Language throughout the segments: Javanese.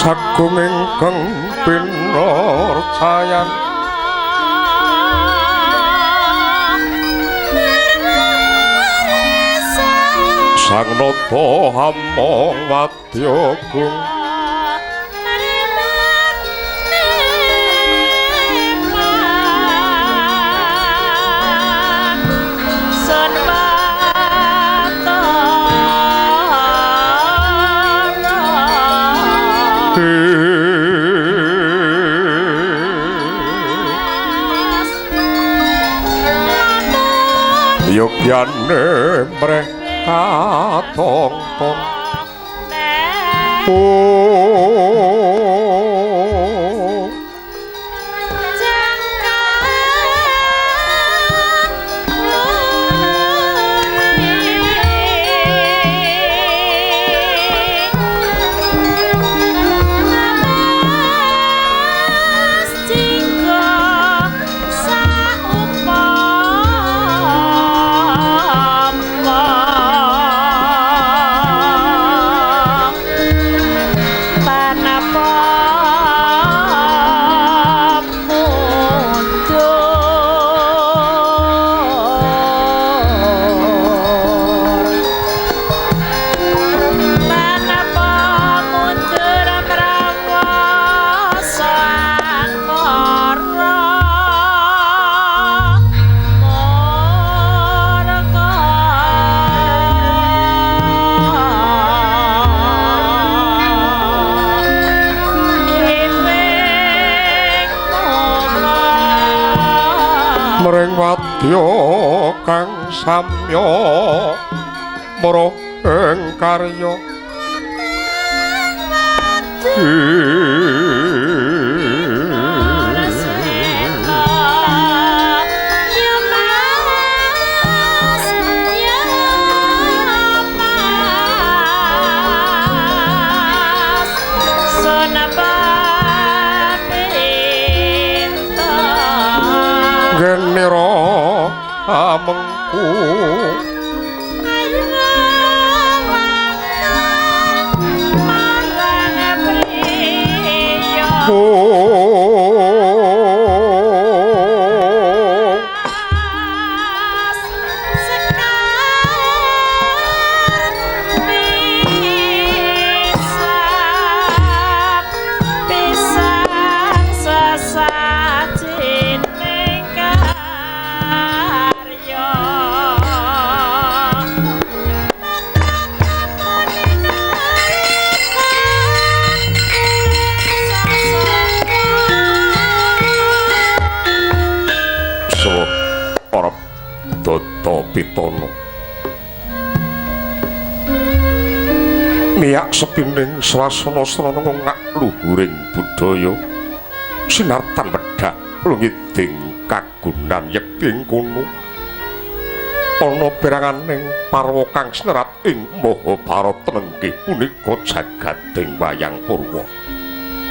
Sagung ingkang pinarcayan Sang Nata hamong wadyagung yogyane mreh katongkong Tanapa mring wadya kang samya mara ing karya genira amengku Pitana miyak sepining swasana srana ngak luhuring budaya sinartan wedhak lungiding kagunan yekti ing kono ana peranganing parwa kang snerat ing Mahabharata nenggih punika jagading wayang Purwa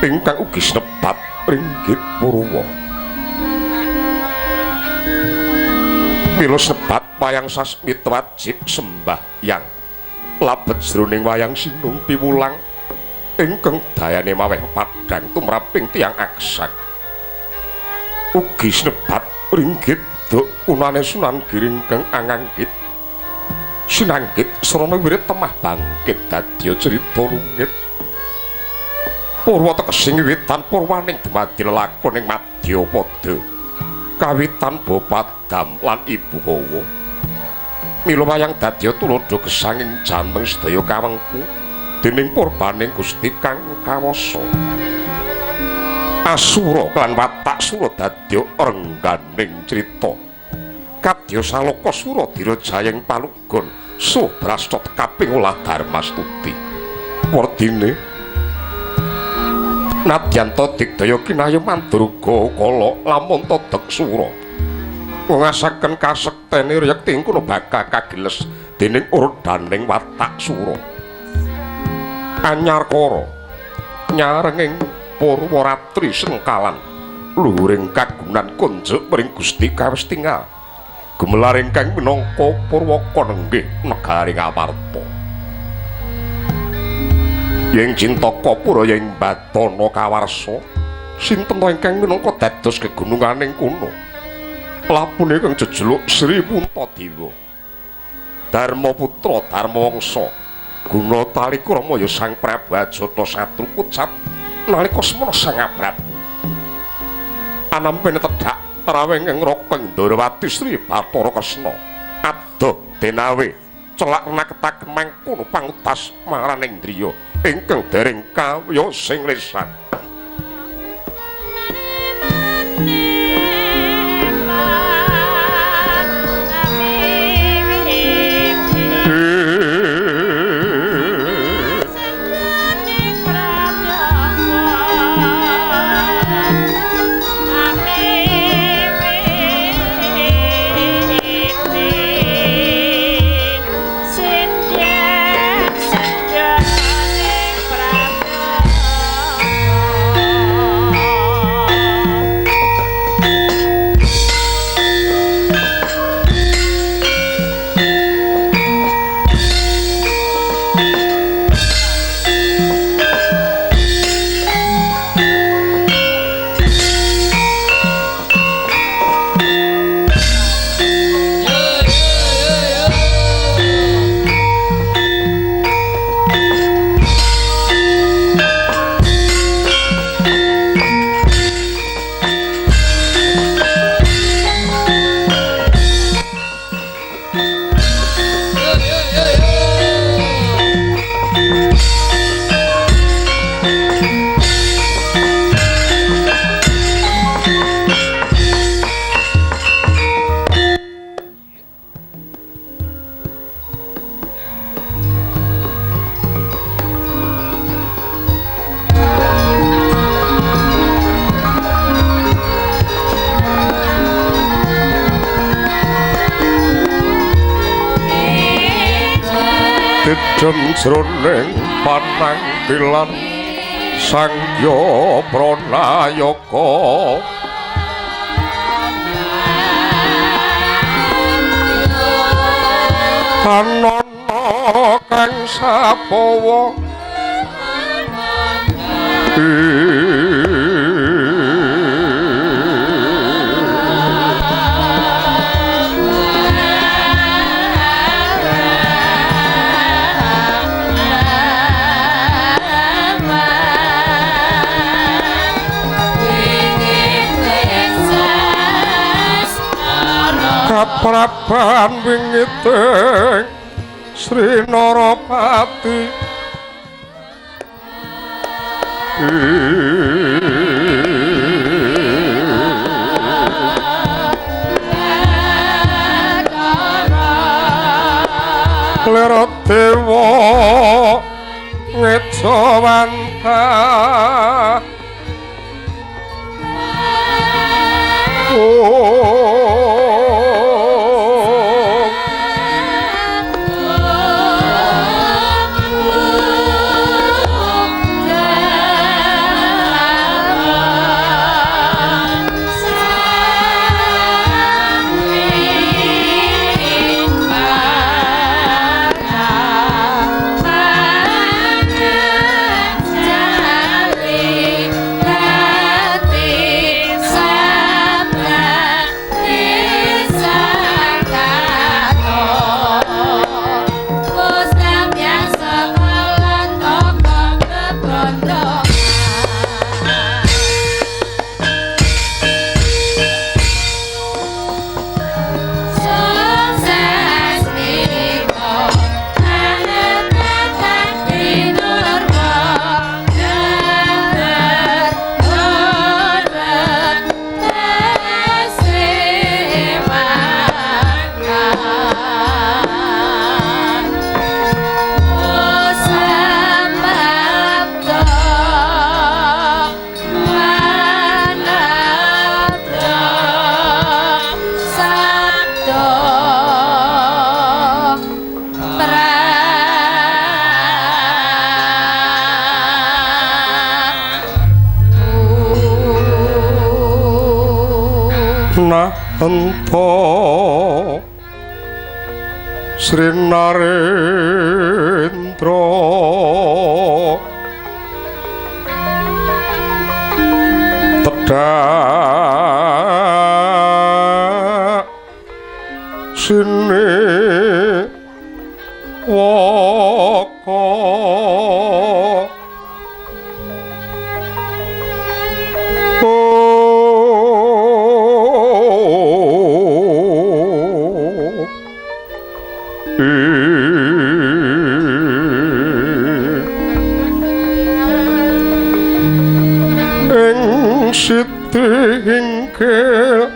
ingkang ugi sinebat Ringgit Purwa mila sebat wayang sasmit wajib sembahyang labet jroning wayang sinung piwulang ingkang dayane maweh padhang tumraping tiyang aksang ugi sinebat ringgit duk unane Sunan Giring kang anganggit sinanggit srana wirid temah bangkit dadya crita rungit Purwa tekesing wiwitan purwaning dumadi lelakon ing Madyapada kawitan Bapadam lan Ibu Hawa mila wayang dadya tuladha gesanging janeng sedaya kawengku dening purbaning Gusti kang kawasa Asura lan Watak-sura dadya rengganing crita kadya Saloka Sura dirajayeng palugon Subrasta kaping olah Darmastuti werdine Nadyanto digdaya kinaya mandruga kala lamun todeg sura ngasaken kasektene yekti kono bakal kagiles dening urdaning Watak-sura anyarkara nyarenging Purwaratri sengkalan luhuring kagunan kunjuk mring Gusti Kawestingal gemelar ingkang minangka Purwaka nenggih negaring Amarta ing Cintaka Puraya ing Batana Kawarsa sinten to ingkang minangka dados kegununganing kono lapune kang jejuluk Sri Puntadewa Darmaputra Darmawangsa guna talikrama ya Sang Prabu Ajatasatru kucap nalika semana Sang Prabu anampene tedhak rawing ing Raka Ndarawati Sri Bathara Kresna adoh denawe celak naketaken mangkono pangutas maraning driya ingkang dereng kawya sing lisan adem jroning pananggilan Sangya Pranayaka Anana kang sapawa kapraban wingiting Sri Narapati Lera Dewa Ngejawanta Ento Sri Narendra tedak sini waka Sitingkil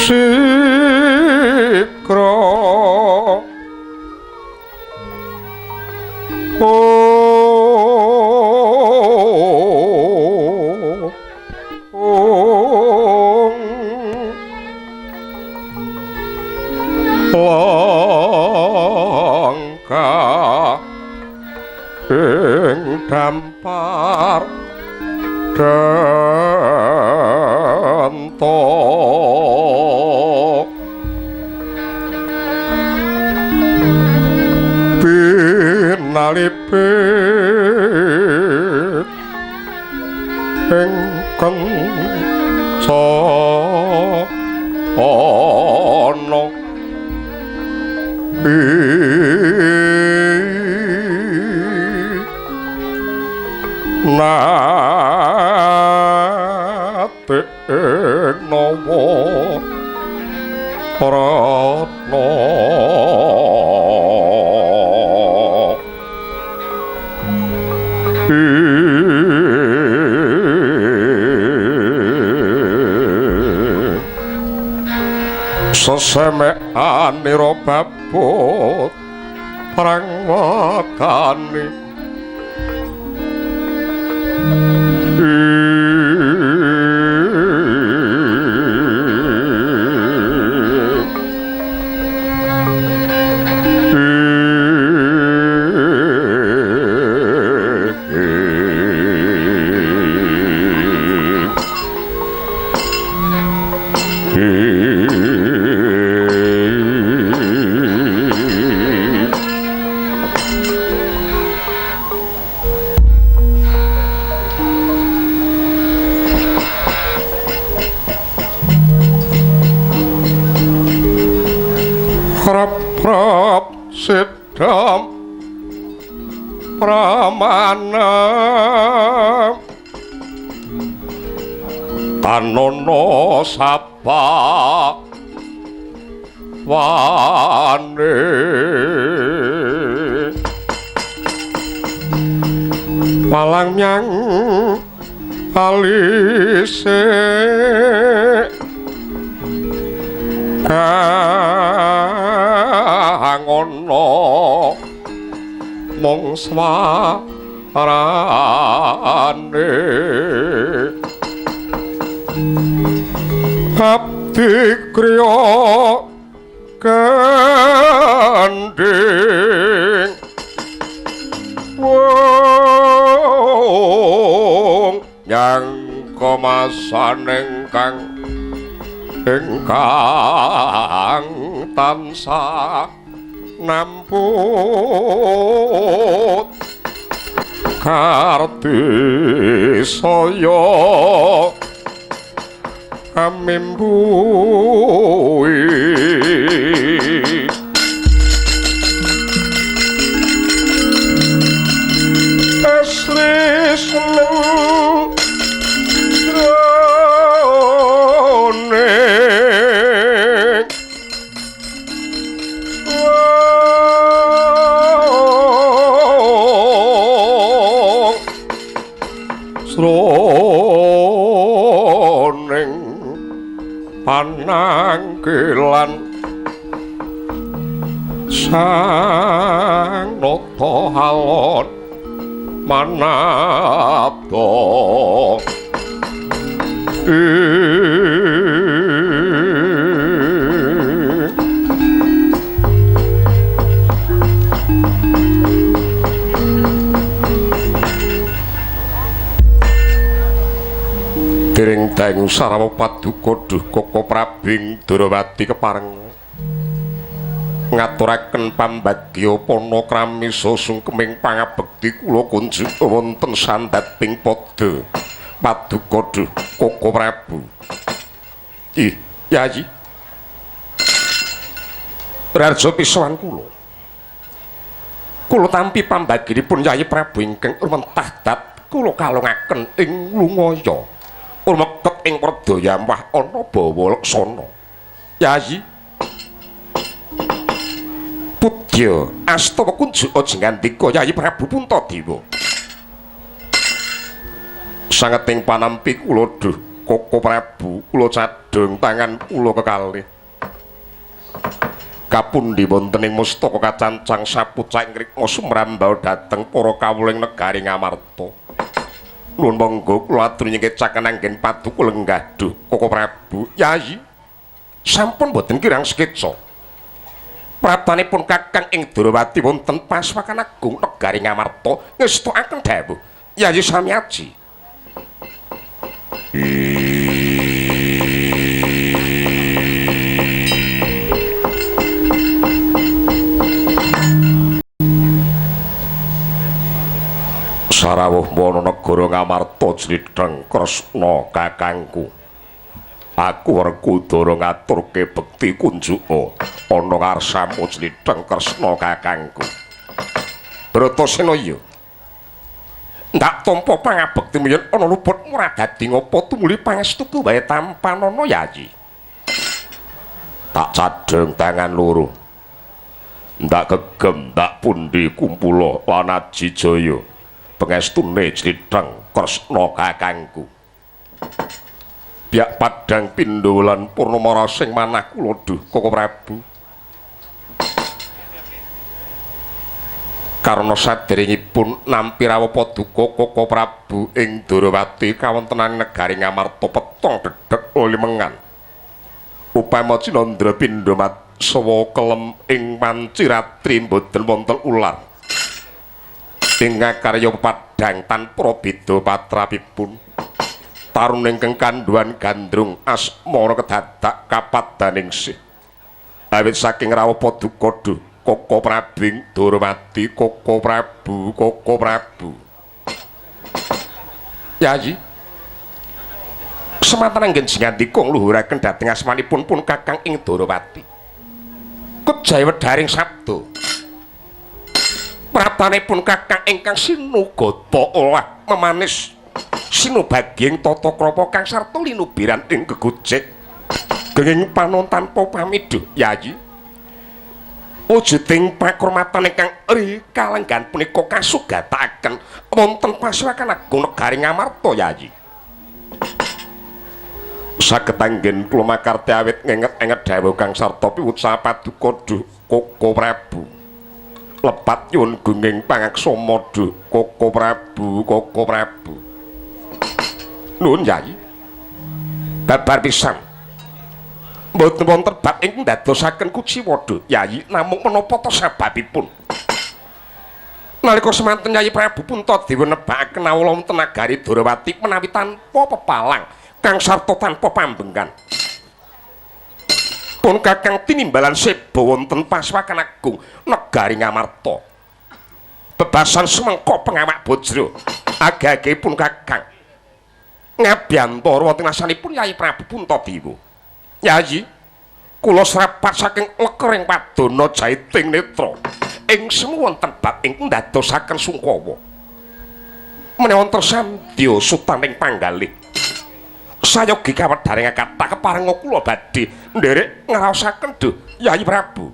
Sikra Langka ing dampar Danto Binalipit ingkang sono nate nawa ratna sesemekanira babut perang wakani Prap sedam pramana tanono sapa wane palang nyang alise kangono mong swarane abdi kriya gandeng wong yang kemasan ingkang tansah namput karti saya amembui asri seneng sroning pananggelan sang nata halon manapta Dering daeng Sarawa Paduka duh Koko Prabing Durawati kepareng ngaturaken pambagya pana krami sungsuming pangabekti kula kunjuk wonten sandating pada Paduka duh Koko Prabu. Ih, Yayi. Raja pisawan kula. Kula tampi pambagyanipun Yayi Prabu ingkang rumentah dat kula kalongaken ing Lungaya. Urmeket ing Werdayamah ana bawa leksana. Yayi. Pudya astawa kunjuk aja ngandika Yayi Prabu Puntadewa. Sangeting panampi kula duh Koko Prabu kula cadhong tangan kula kekalih. Kapundi wonten ing mustaka kacancang sapucang rikma sumrambau dhateng para kawuling negari Ngamarta. Nuwun monggo kula aturi nyengkecaken anggen Paduka lenggah duh Koko Prabu. Yayi, sampun boten kirang sekeca. Pratanipun Kakang ing Durawati wonten Pasukan Agung negari Ngamarta ngestukaken dawuh. Yayi sami aji. Sarawuh wana negara Ngamarta Jlitheng Kresna kakangku. Aku Werkudara ngaturke bekti kunjuka ana ngarsamu Jlitheng Kresna kakangku. Bratasena ya. Ndak tampa pangabekti yen ana luput ora dadi ngapa tumuli pangestuku wae tampanana Yayi. Tak cadheng tangan loro. Ndak kegem ndak pundi kumpula lan aji jaya. Pengestune Jlitheng Kresna kakangku. Biak padhang pindha lan purnama sing manah kula duh Koko Prabu. Karna saderengipun nampi rawuh Paduka Koko Prabu ing Durawati kawontenan negari Ngamarta petong dedhek limengan. Upama Cinandra pindha mat sawa kelem ing Manciratri boten wonten ular. Ing karya padhang tanpa beda patrapipun tarun ingkang kandhuan gandrung asmara kedadak kapadaningsih awit saking rawuh Paduka duh Koko Prabing Durawati Koko Prabu Yayi semanten anggen jingandika ngluhuraken dhateng asmanipun pun Kakang ing Durawati Kejaya Wedharing Sabda. Pratanipun Kakang ingkang sinugata olah memanis sinubagi ing tata krama kang sarta linubiran ing gegojek genging panon tanpa pamiduh Yayi. Wujuding pakurmatan ingkang rikalenggan punika kasugataken wonten Pasewakan Agung Negari Ngamarta Yayi. Saged anggen kula makarti awit ngenget-enget dawuh kang sarta piwut sapaduka Duh Koko Prabu. Lepat nyuwun gunging pangaksama Duh Koko Prabu, Koko Prabu. Nuwun Yayi. Babar pisan. Mboten wonten bab ingkang dadosaken kuciwada Yayi, namung menapa ta sababipun? Nalika semanten Yayi Prabu Puntadewa nebakaken awula wonten nagari Durawati menawi tanpa pepalang kang sarta tanpa pambengan. Pun Kakang tinimbalan seba wonten Pasewakan Agung Negari Ngamarta. Bebasan semengko pengawak Bajra agagipun Kakang ngabiyantara wonten asanipun Yayi Prabu Puntadewa. Yayi, kula srapat saking lekering padana jaiting netra ing semu wonten bab ingkang dadosaken sungkawa. Menawi wonten sandya sutaning panggalih sayogi kawedharing kathah keparenga kula badhe nderek ngraosaken Duh Yayi Prabu.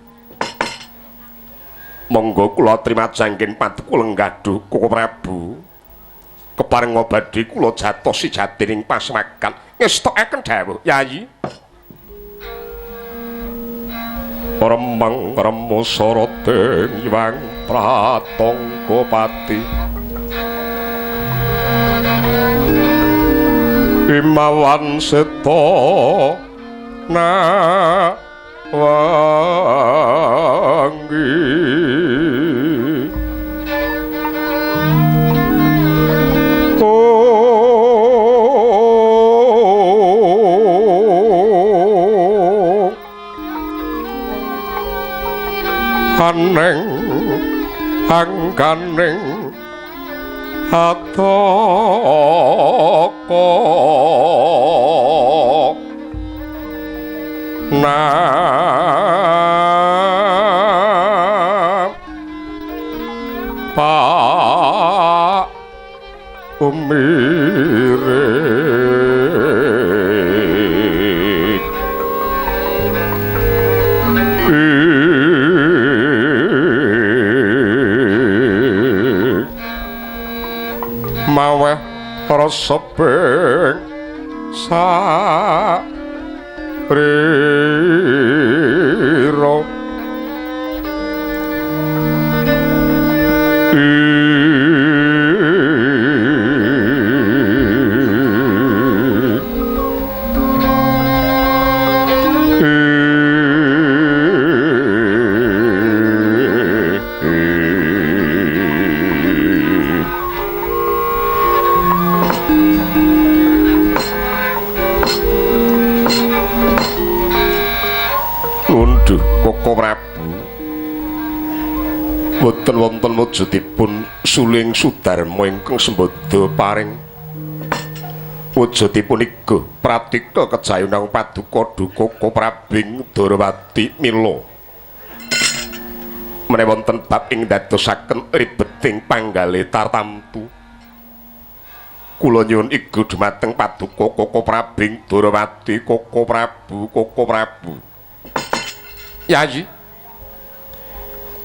Monggo kula trimajanggen paduka lenggah Duh Koko Prabu. Keparenga badhe kula jatosi jatining pasewakan ngestokaken dawuh Yayi. Remeng remo soroting Hyang Pratanggapati imawan seta nawangi aneng angkaning ataka pa umire maweh rasa ping sarira Koko Prabu boten wonten wujudipun suling sudarma ingkang sembada paring wujudipun iku pratika kejayuning paduka Duh Koko Prabing Durawati mila menawi wonten bab ing dadosaken ribeting panggalih tartamtu kula nyuwun iku dhumateng paduka Koko Prabing Durawati Koko Prabu Koko Prabu. Yayi,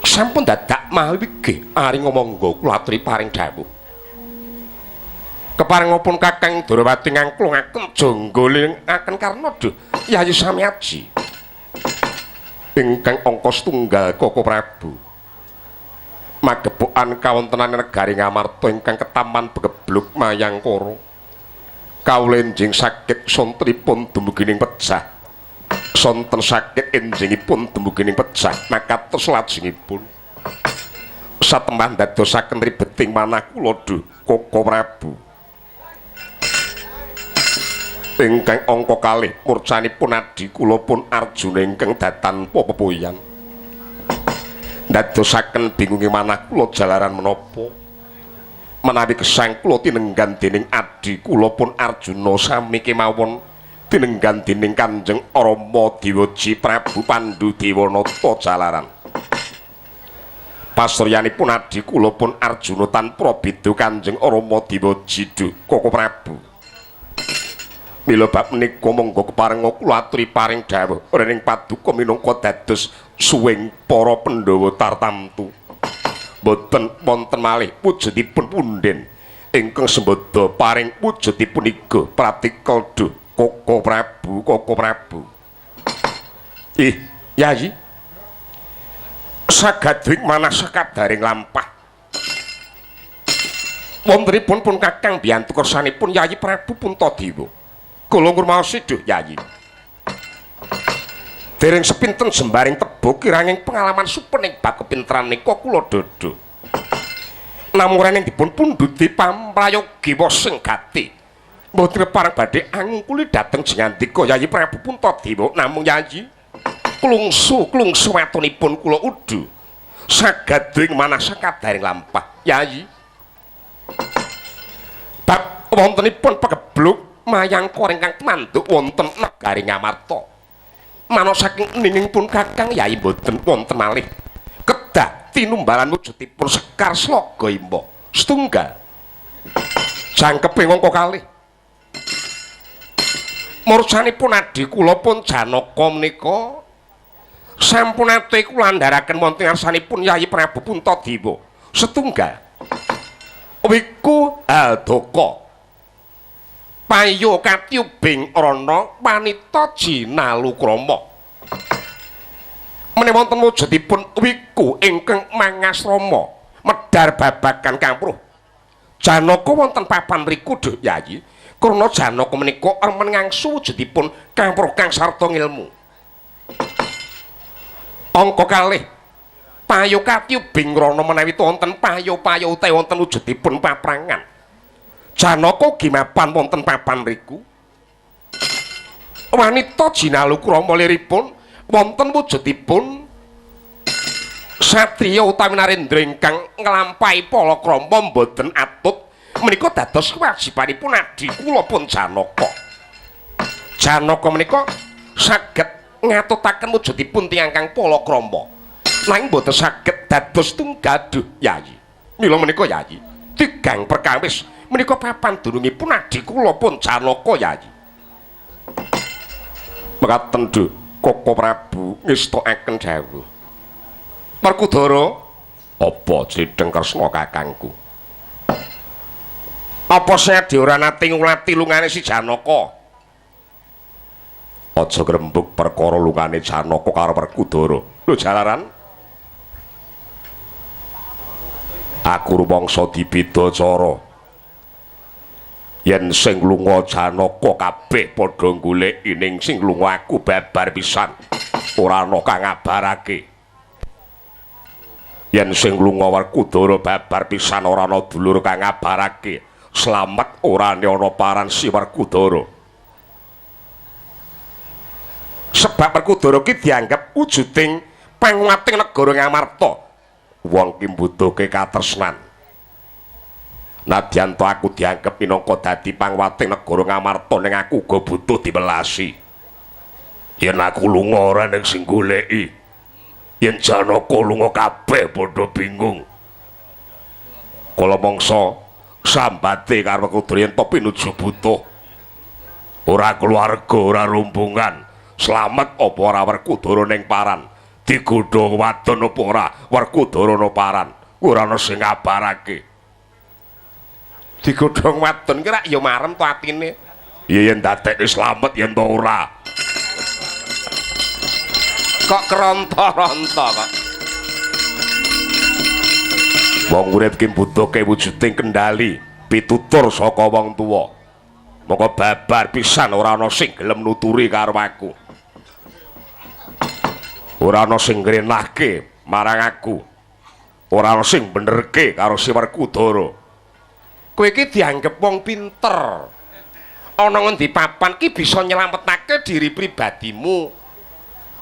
sampun dadak mawigi ari ngomongga kula aturi paring dawuh. Keparengipun Kakang Durawati ngangklungaken jangga akan karna Duh Yayi Samyaji ingkang angka setunggal Koko Prabu. Magepokan kawontenan negari Ngamarta ingkang ketaman begebluk mayangkara. Kawula enjing saged sontripun dumugining pejah. Sonten sakit enjingipun dumugining pecah makatos lajengipun satembah dadosaken ribeting manah kula Duh Koko Prabu ingkang angka kalih murcanipun adi kula pun Arjuna ingkang datanpa pepoyan dadosaken bingungi manah kula jalaran menapa menawi gesang kula tinenggan dening adi kula pun Arjuna sami kemawon tinenggan dening Kanjeng Rama Dewaji Prabu Pandhu Dewanata jalaran. Pasuryanipun adi kula pun Arjuna tanpa beda Kanjeng Rama Dewaji Koko Prabu. Mila bab menika monggo keparenga kula aturi paring dawuh rening paduka minangka dados suwing para Pandhawa tartamtu. Boten wonten malih wujudipun punden ingkang sembada paring wujudipun iga pratikelda Koko Prabu. Yayi. Sagadring manas sakadaring lampah. Wontenipun pun Kakang biyantu kersanipun Yayi Prabu Puntadewa. Kula ngurmaos seduh Yayi. Dereng sepinten sembaring tebo kiranging pengalaman supening bab kepinteran nika kula dodo. Namung rening dipun pundhuti pamrayogi wasing gati. Mboten pareng badhe angkuli dhateng jengandika Yayi Prabu Puntadewa namung Yayi klungsu watonipun kula udhu sagadring manas sakadaring lampah Yayi. Bab wontenipun pagebluk mayangka ingkang manduk wonten negari Ngamarta. Manos saking ningingipun Kakang Yayi boten wonten malih kedah tinumbalan wujudipun Sekar Slaga Imba setunggal. Jangkeping angka kalih. Mursanipun adi kula pun Janaka menika sampun ate kula andharaken wonten ngarsanipun Yayi Prabu Puntadewa setunggal. Wiku Aldaka Payo Katyubing Rana wanita Jinalukrama. Menawi wonten wujudipun wiku ingkang mangasrama medhar babagan kampruh Janaka wonten papan mriku Duk Yayi. Krana Janaka menika remen ngangsu wujudipun kampruh kang sarta ngilmu. Angka kalih Payo Katyubing Rana menawi wonten payo-payo utawi wonten wujudipun paprangan. Janaka gimapan wonten papan mriku. Wanita Jinalukrama liripun wonten wujudipun satriya utawi narendra ingkang nglampahi palakrama boten atut menika dados kewajibanipun adi kula pun Janaka. Janaka menika saged ngatutaken wujudipun tiyang kang palakrama nanging boten saged dados tunggal Duh Yayi. Mila menika Yayi tigang perkawis menika papan durungipun adi kula pun Janaka Yayi. Mekaten Duh Koko Prabu ngestokaken dawuh. Werkudara, apa Jideng Kresna kakangku? Apa Sedi ora nate ngulati lungane si Janaka? Aja grembug perkara lungane Janaka karo Werkudara. Lho jalaran aku rumangsa dibeda cara. Yen sing lunga Janaka kabeh padha goleki ning sing lunga aku babar pisan. Ora ana kang ngabarake. Yen sing lunga Werkudara babar pisan ora ana dulur kang ngabarake. Slamet ora ana paran si Werkudara. Sebab Werkudara ki dianggep wujuding panguwating negara Ngamarta. Wong ki mbutuhke katresnan. Nadyan to aku dianggep minangka dadi panguwating negara Ngamarta ning aku uga butuh dibelasi. Yen aku lunga ora ning sing goleki. Yen Janaka lunga kabeh padha bingung. Kala mangsa sambate karo Werkudara yen to pinuju butuh. Ora keluarga, ora rombongan. Slamet apa ora Werkudara ning paran. Digodha wadon apa ora Werkudara ana paran. Ora ana sing ngabarake. Digodha wadon ki rak ya marem to atine. Ya yen dadekne slamet yen to ora. Kok keronta-ronta kok. Wong urip ki mbutuhke wujuding kendali, pitutur saka wong tuwa. Moko babar pisan ora ana sing gelem nuturi karo aku. Ora ana sing ngrenahke marang aku. Ora ana sing benerke karo si Werkudara. Kowe iki dianggep wong pinter. Ana ngendi papan ki bisa nyelametake diri pribadimu.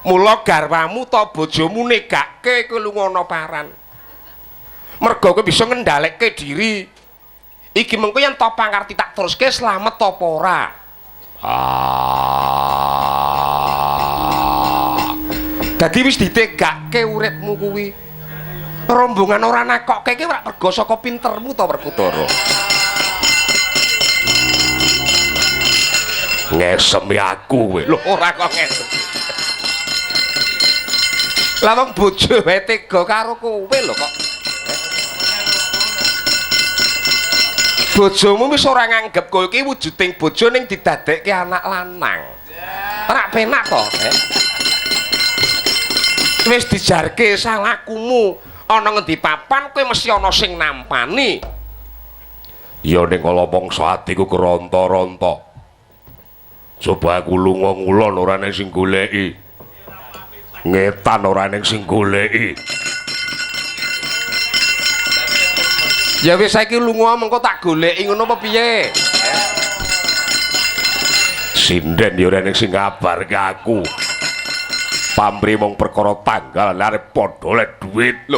Mula garwamu ta bojomu negake kowe lunga ana paran. Merga kowe bisa ngendhaleke diri. Iki mengko yen to pangarti tak teruske slamet apa ora. Dadi wis ditegake uripmu kuwi. Rombongan ora nakokke iki ora mergo saka pintermu to Werkudara. Ngesemi aku kowe. Lho ora kok ngesemi. Lah wong bojo wae tega karo kowe lho kok. Bojomu wis ora nganggep kowe iki wujuding bojo ning didadekke anak lanang. Ora penak to, wis dijarke salahkumu ana ngendi papan kowe mesti ana sing nampani. Ya ning kala mangsa atiku keronta-ronta. Coba aku lunga ngulon ora ning sing goleki. Ngetan ora ning sing goleki. Ya wis saiki lunga mengko tak goleki ngono apa piye? Sinden ya ora ning sing ngabarke aku. Pamri mung perkara tanggal arep padha le dhuwit lho.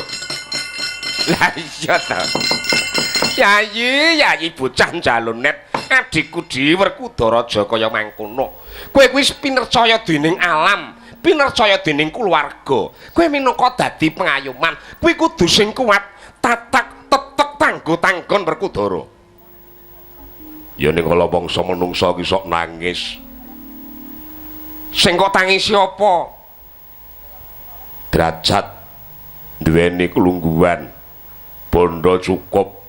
Lah iya ta. Yayi bocah jalonet adikku dhewe Werkudara aja kaya mangkono. Kowe kuwi pinercaya dening alam, pinercaya dening keluarga. Kowe minangka dadi pengayoman, kuwi kudu sing kuat, tatak tetek tanggo-tanggon Werkudara. Ya ning kala bangsa menungsa iki sok nangis. Sing kok tangisi apa? Derajat duweni kelungguhan bondo cukup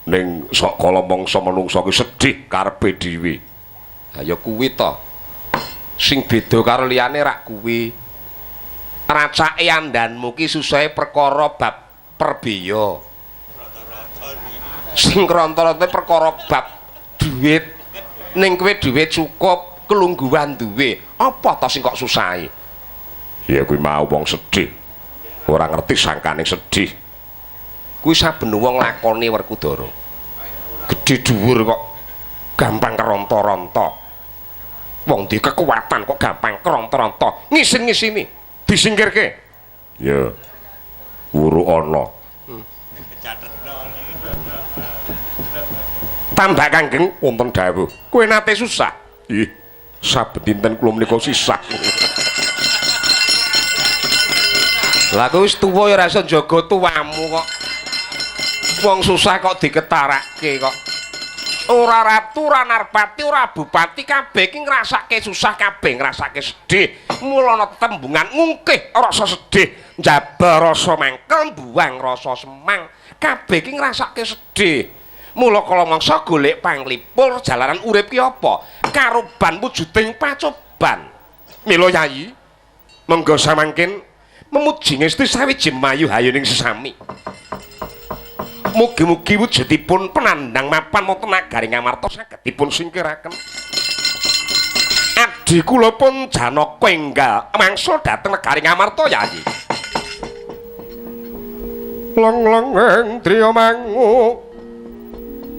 ning sok kala mangsa menungsa ki sedih karepe dhewe. Ha ya kuwi to. Sing beda karo liyane rak kuwi. Racake andanmu ki susahe perkara bab perbeya. Sing rata-rata perkara bab dhuwit. Ning kowe dhuwit cukup, kelungguhan duwe. Apa to sing kok susahe? Ya kuwi mau wong sedih. Ora ngerti sangkane sedih. Kuwi saben wong lakoni Werkudara. Gedhe dhuwur kok gampang keronta-ronta. Wong di kekuatan kok gampang keronta-ronta. Ngisin-ngisini disingkirke. Ya. Wuru ana. Tambah Kanggeng wonten dawuh. Kowe nate susah. Ih, saben dinten kula menika sisah. Lah kowe wis tuwa ya ora iso njaga tuamu kok. Wong susah kok diketarake kok. Ora ratu, ora narpati, ora bupati kabeh iki ngrasake susah kabeh, ngrasake sedih. Mula ana tembungan ngungkih rasa sedih, njabar rasa mangkel, buang rasa semang. Kabeh iki ngrasake sedih. Mula kala mangsa golek panglipur jalaran urip ki apa? Karoban wujuding pacoban. Mila Yayi, monggo samangkin memuji ngesti sawiji mayu hayuning sesami. Mugi-mugi wujudipun penandang mapan wonten nagari Ngamarta saged dipun singkiraken. Adi kula pun Janaka enggal mangsul dhateng negari Ngamarta Yayi. Leng-leng triya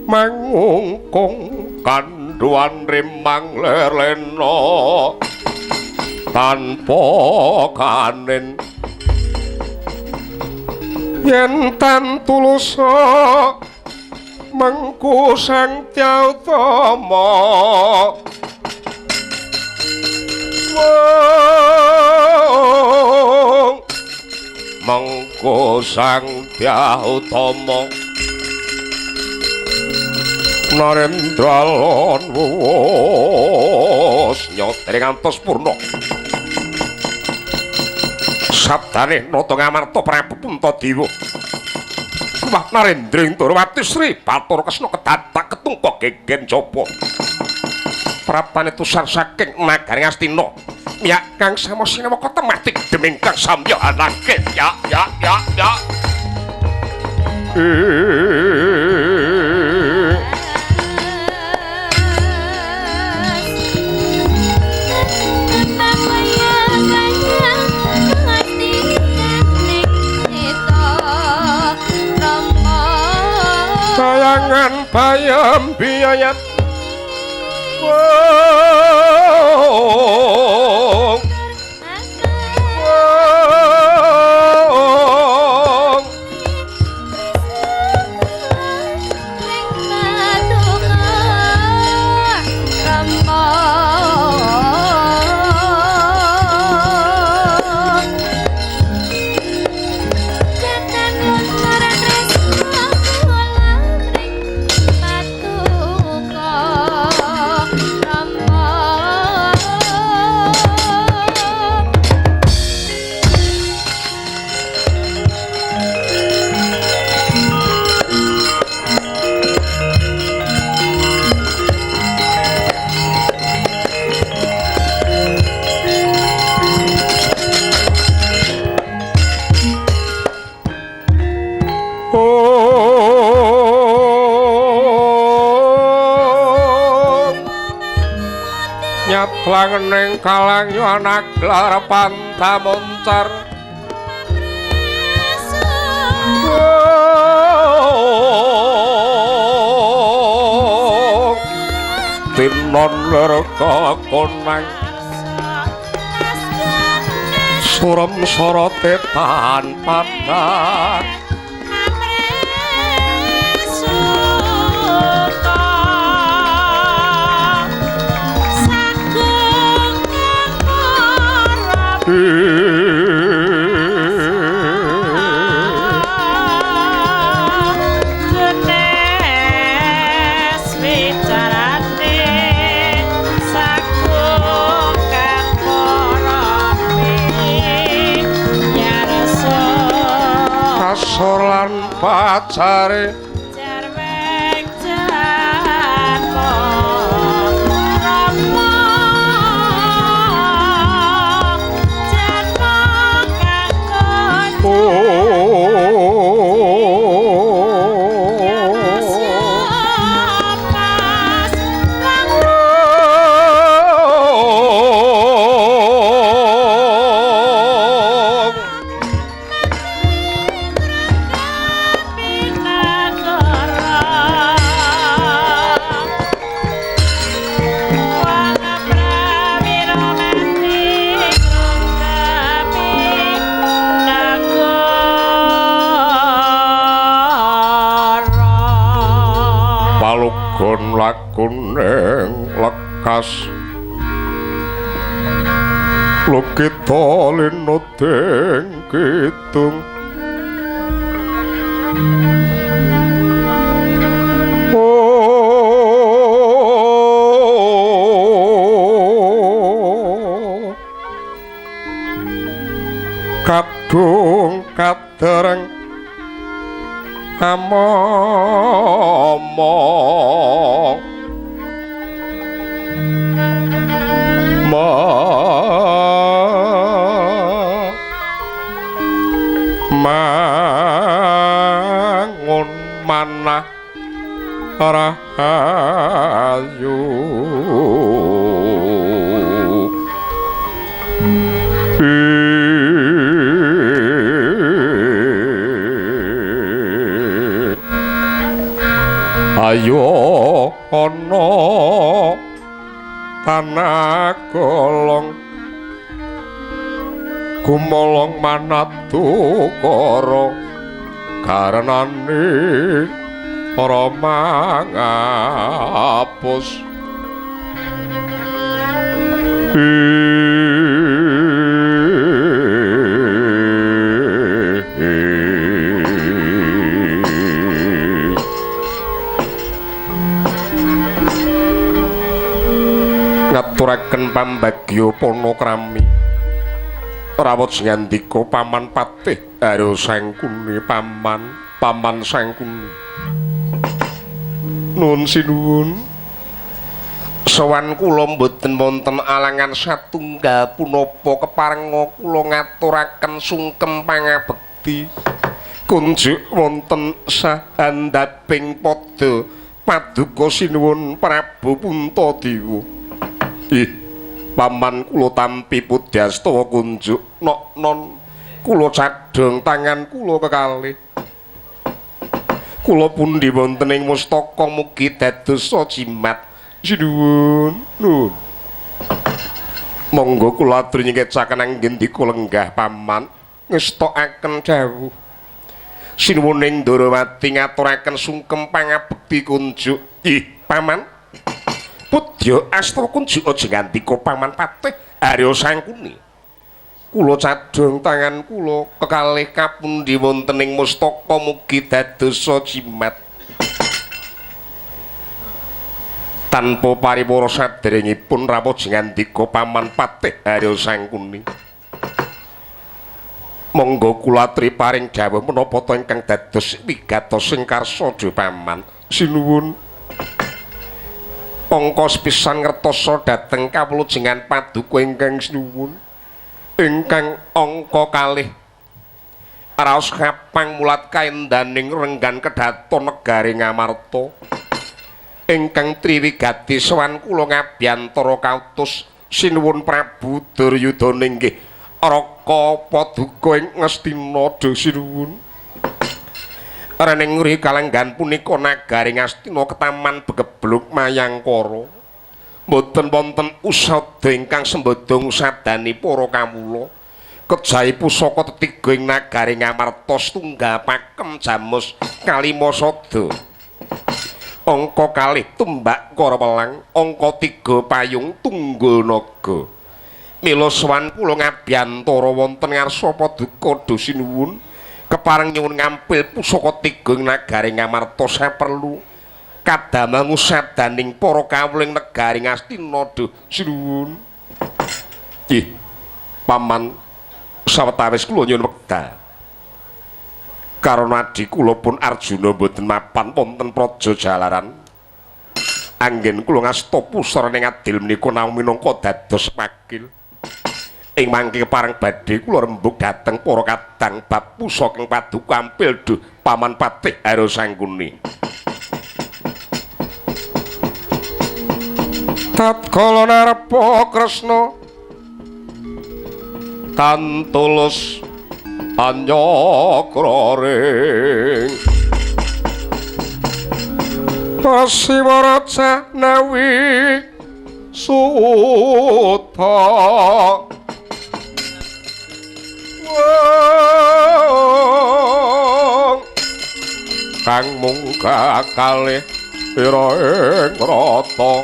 mangungkung kanduan rimang lerlena tanpa kanen. Yen tan tulusa mengku sang Tyautama mengku sang Tyautama Narendra lan wus nyotring ngantos purna. Sabdane nata Ngamarta Prabu Puntadewa. Wah Narendra Indrawati Sri Bathara Kresna kedadak ketungka gegen jaba. Praptane tusar saking nagari Astina. Ya Kang Samasina kota mati deming Kang Samya anake. Ya. Sayangan bayam biayat nyatlang ning kalang yo anak lar pantamoncar tinon lerka konang surem sorote tahan padang solan pacare jarweng jano rama jano lakuning lekas lukita linuding kidung kadung kadereng amomong mangun manah rahayu ayo ana tanah golong gumolong manatu kara karenane para mangapus ngaturaken pambagya panakrami rawuh ngandika paman patih karo Sangkuni paman Sangkuni nuwun sinuwun sowan kula mboten wonten alangan satunggal punapa keparenga kula ngaturaken sungkem pangabekti kunjuk wonten sahandhaping pada paduka sinuwun Prabu Puntadewa. Ih, paman kula tampi pudhastawa kunjuk non kula cadhong tangan kula kekalih. Kula pundi wonten ing mustaka mugi dados jimat. Sinuwun, nuwun. Monggo kula aturi nyengkecaken anggendika lenggah paman ngestokaken dawuh. Sinuwun ing Ndarawati ngaturaken sungkem pangabekti kunjuk. Ih, paman. Pudya asta kunjuk aja ngandika paman patih Arya Sangkuni. Kula cadhong tangan kula kekalih kapundi wonten ing mustaka mugi dados jimat. Tanpa pariwara saderengipun rawuh ngandika paman patih Arya Sangkuni. Monggo kula aturi paring dawuh menapa ta ingkang dados wigatos sing karsa paman. Sinuwun. Angka sepisan ngertosa dhateng kawulujengan paduka ingkang sinuwun. Ingkang angka kalih raos kapang mulat kaendaning renggan kedaton negari Ngamarta. ingkang triwigati sowan kula ngabiyantara kautus sinuwun Prabu Duryudana inggih Raka Paduka ing Ngastina sinuwun. Rening ngri kalenggan punika nagari Ngastina ketaman begebluk mayangkara. Mboten wonten usada ingkang sembodong sadani para kawula. Kejawi pusaka tetiga ing nagari Ngamarta setunggal pakem jamus kalima sada. Angka kalih tumbak Karawelang, angka 3 payung tunggul naga. Mila sowan kula ngabiyantara wonten ngarsa Paduka sinuwun kepareng nyuwun ngampil pusaka 3 ing nagari Ngamarta saperlu kadamel ngusadaning para kawuling negari Ngastina sinuwun. Nggih, Paman sawetawis kula nyuwun wekdal. Karana adhi kula pun Arjuna boten mapan wonten praja Jalaran. Anggen kula ngasta pusara ning adil menika namung minangka dados wakil. Ing mangke kepareng badhe kula rembug dhateng para kadang bab pusaka ing Paduka ampil duh Paman Patih Harasangkuni. Tatkala narpa Kresna tan tulus anyakraring Pasiwaraja nawi suta kang munggah kalih ira ing rata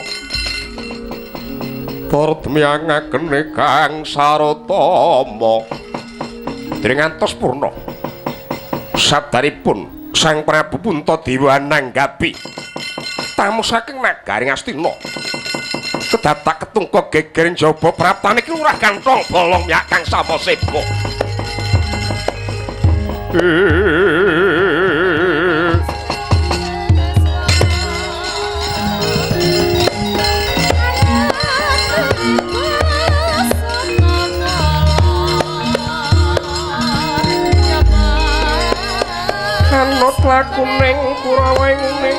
Tordmiangaken kang sarotama dereng ngantos purna sadaripun Sang Prabu Puntadewa nanggapi tamu saking nagari Ngastina kedatak ketungka geger njaba praptane iki lurah kantong bolong yak kang samaseba anut lakuning Kurawa ngene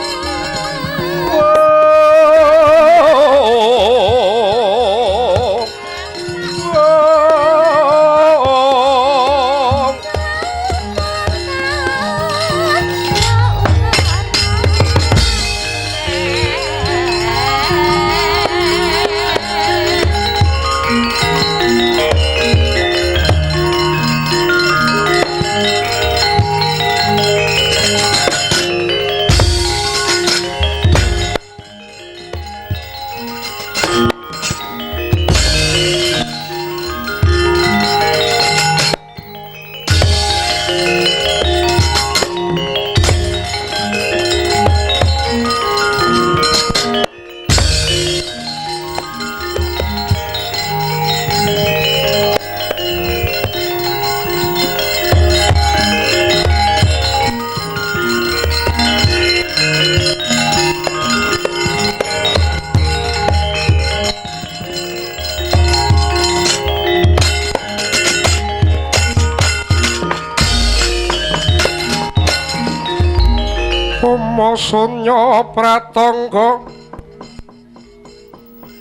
Sunya pratangga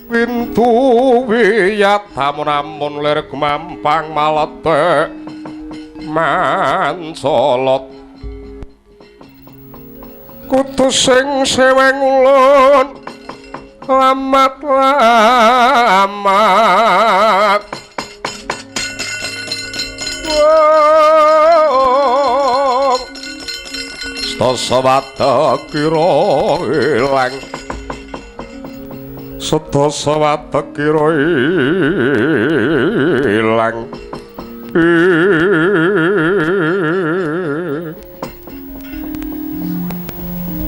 pintu wiyat namun lir gumampang malete mansolot kudu sing seweng ulun lamat Sedasa kira ilang Sedasa kira ilang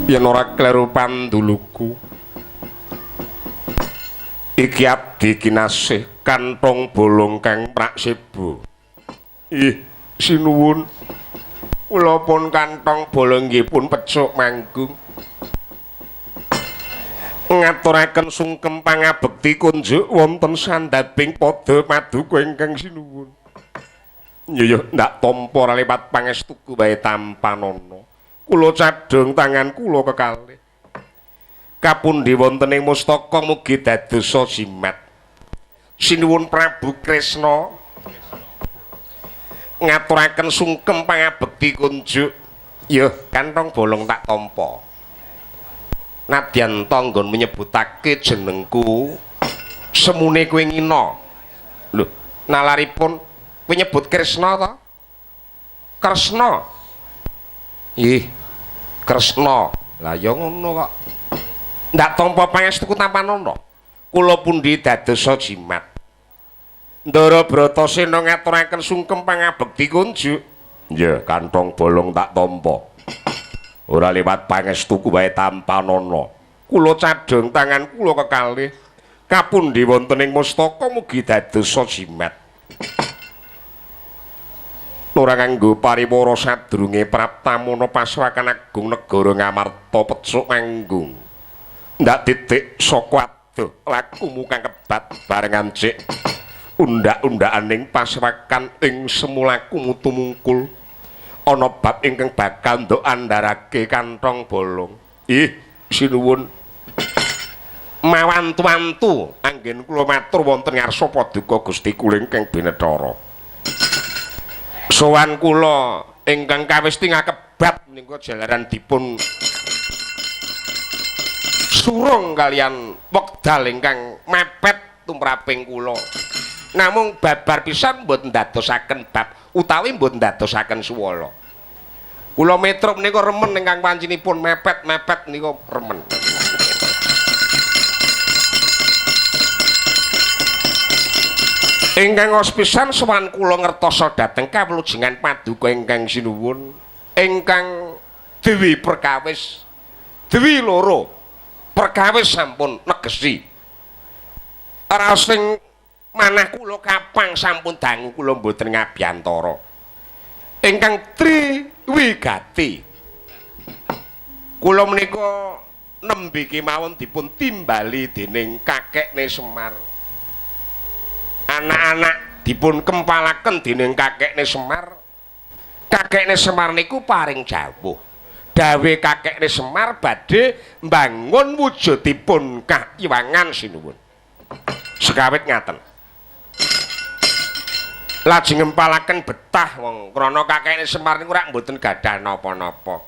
yen ora kleru panduluku iki abdi kinasih kantong bolong kang praksibu ih sinuwun kula pun kantong bolong nggih pun pecuk manggung ngaturaken sungkem pangabekti kunjuk wonten sandabing padha paduka ingkang sinuwun nyuyuh ndak tampa lewat pangestuku wae tampanana kula cadhong tangan kula kekalih kapundi wonten ing mustaka mugi dadosa jimat. Sinuwun Prabu Kresna ngaturaken sungkem pangabekti kunjuk. Ya, kantong bolong tak tampa. Nadyan tanggon menyebutake jenengku semune kowe ngina. Lho, nalaripun kowe nyebut Kresna ta? Kresna. Ih, Kresna. Lah ya ngono kok. Ndak tampa pangestuku tampanana. Kula pundi dadosa jimat. Ndara Bratasena ngaturaken sungkem pangabekti kunjuk. Ya, kantong bolong tak tampa. Ora liwat pangestuku wae tampanana. Kula cadhong tangan kula kekalih kapundi wonten ing mustaka mugi dadosa jimat. Ora kanggo pariwara sadurunge praptamana Pasuwakan Agung Negara Ngamarta pecuk manggung. Ndak titik saka adoh lakumu kang kebat barengan cik undak-undakaning Pasuwakan ing semulaku mutu mungkul. Ana bab ingkang bakal nduk andharake kantong bolong. Ih, sinuwun. Mawantu-wantu anggen kula matur wonten ngarsa paduka Gusti kula ingkang binethara. Sowan kula ingkang kawesti ngakebat menika jalaran dipun surung kalian wekdal ingkang mepet tumraping kula. Namung babar pisan mboten ndadosaken bab utawi mboten ndadosaken suwala. Kula metrup menika remen ingkang pancinipun mepet-mepet nika remen. Ingkang ospisan sowan kula ngertosa dhateng kawlujengan paduka ingkang sinuwun ingkang dewi perkawis dewi loro perkawis sampun negesi. Rasing manah kula kapang sampun dangu kula mboten ngabiyantara. Ingkang Triwigati. Kula menika nembe kemawon dipun timbali dening kakekne Semar. Anak-anak dipun kempalaken dening kakekne Semar. Kakekne Semar niku paring jawuh. Dawe kakekne Semar badhe mbangun wujudipun Kahyangan sinuwun. Sekawit ngaten. Lajeng ngempalaken betah wong krana kakekne Semar niku rak mboten gadah napa-napa.